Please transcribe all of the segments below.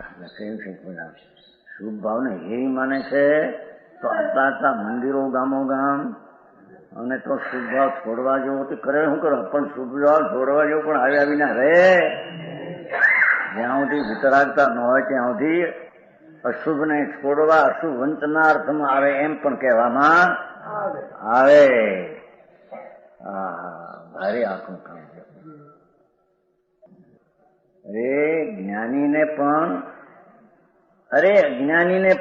કેવું છે બધા શુભ ભાવને એ માને છે તો આટલા આટલા મંદિરો ગામો ગામ અને તો શુભ ભાવ છોડવા જેવો તો કરે શું કરો પણ શુભ ભાવ છોડવા જેવો પણ આવ્યા વિના રે જ્યાં સુધી વિતરાગતા ન હોય ત્યાં સુધી અશુભને છોડવા અશુભ વંચના અર્થમાં આવે એમ પણ કહેવામાં આવે. ભારે આખું કામ છે. જ્ઞાનીને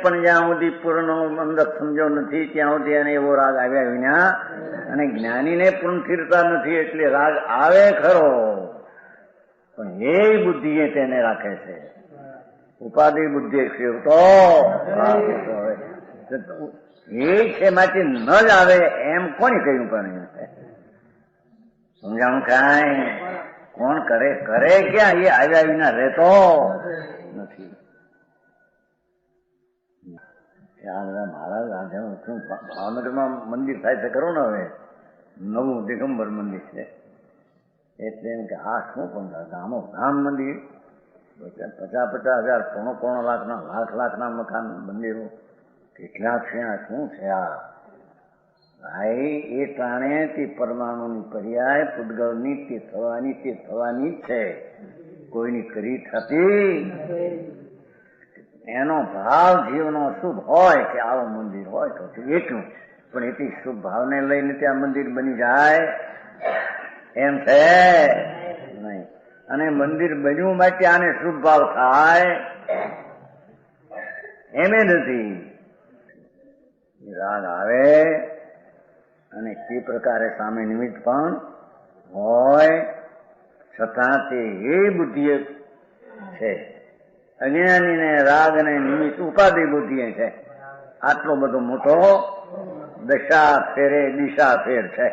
પણ જ્યાં સુધી પૂર્ણ અંદર સમજો નથી ત્યાં સુધી એને એવો રાગ આવ્યા વિના અને જ્ઞાનીને પૂર્ણ સ્થિરતા નથી એટલે રાગ આવે ખરો પણ એ બુદ્ધિ તેને રાખે છે. ઉપાધિ બુદ્ધિ તો એ છે માટે ન જ આવે એમ કોને કહ્યું પણ સમજાણું કાંઈ કોણ કરે કરે ક્યાં એ આવ્યા વિના રહેતો નથી. મહારાજ ભાવનગરમાં મંદિર થાય છે ખરું ને હવે નવું દિગંબર મંદિર છે એટલે એમ કે આ શું પણ ગામો ગામ મંદિર 50,000 પોણો લાખના લાખના મકાન મંદિરો કેટલા છે શું છે આ ભાઈ એ ટાણે તે પરમાણુની પર્યાય પૂતગળની તે થવાની જ છે કોઈની કરી થતી એનો ભાવ જીવનો શુભ હોય કે આવો મંદિર હોય તો એટલું પણ એટલી શુભ ભાવને લઈને ત્યાં મંદિર બની જાય એમ છે નહીં. અને મંદિર બન્યું માટે આને શુભ ભાવ થાય એમ નથી. રાગ આવે અને તે પ્રકારે સામે નિમિત્ત પણ હોય છતાં તે એ બુદ્ધિ છે. અજ્ઞાનીને રાગ અને નિમિત્ત ઉપાધિ બુદ્ધિ છે. આટલો બધો મોટો દશા ફેરે દિશા ફેર છે.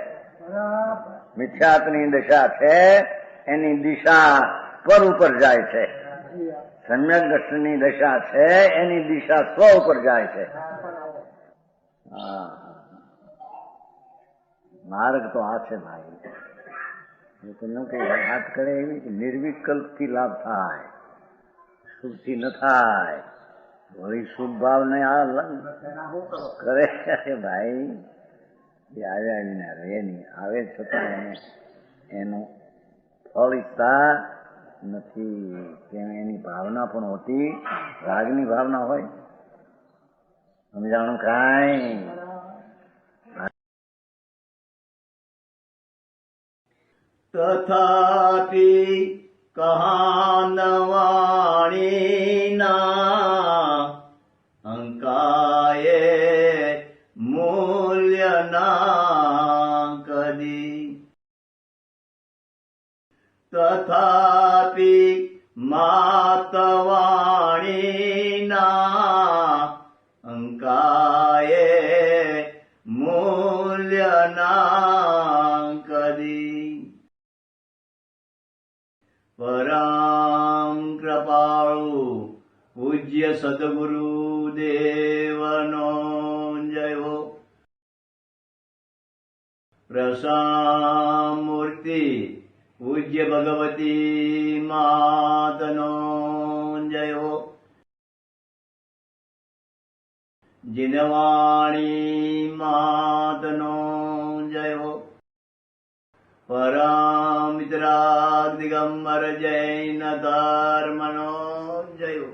મિથ્યાત્વની દશા છે એની દિશા પર ઉપર જાય છે. સમ્યક દ્રષ્ટિની દશા છે એની દિશા સ્વ ઉપર જાય છે. માર્ગ તો આ છે ભાઈ. વાત કરે એવી નિર્વિકલ્પથી લાભ થાય શુભથી ન થાય. વળી શુભ ભાવ ને આ કરે ભાઈ એ આવ્યા વિના રહે નહીં. આવે છતાં એને એનું ફળ ઈચ્છતા નથી. તેમ એની ભાવના પણ હોતી રાગની ભાવના હોય. સમજાણું કાંઈ તથાપિ કહાનવાણીના અંકાયે મૂલ્યના કદી તથાપિ માતવાણીના અંકાયે મૂલ્યના કદી પરમ કૃપાળુ પૂજ્ય સદગુરુ દેવનો જયો. પ્રસામૂર્તિ પૂજ્ય ભગવતી માતનો જયો. જીનવાણી માતનો જયો. પરમિત્રા દિગંબર જૈન ધર્મનો જયો.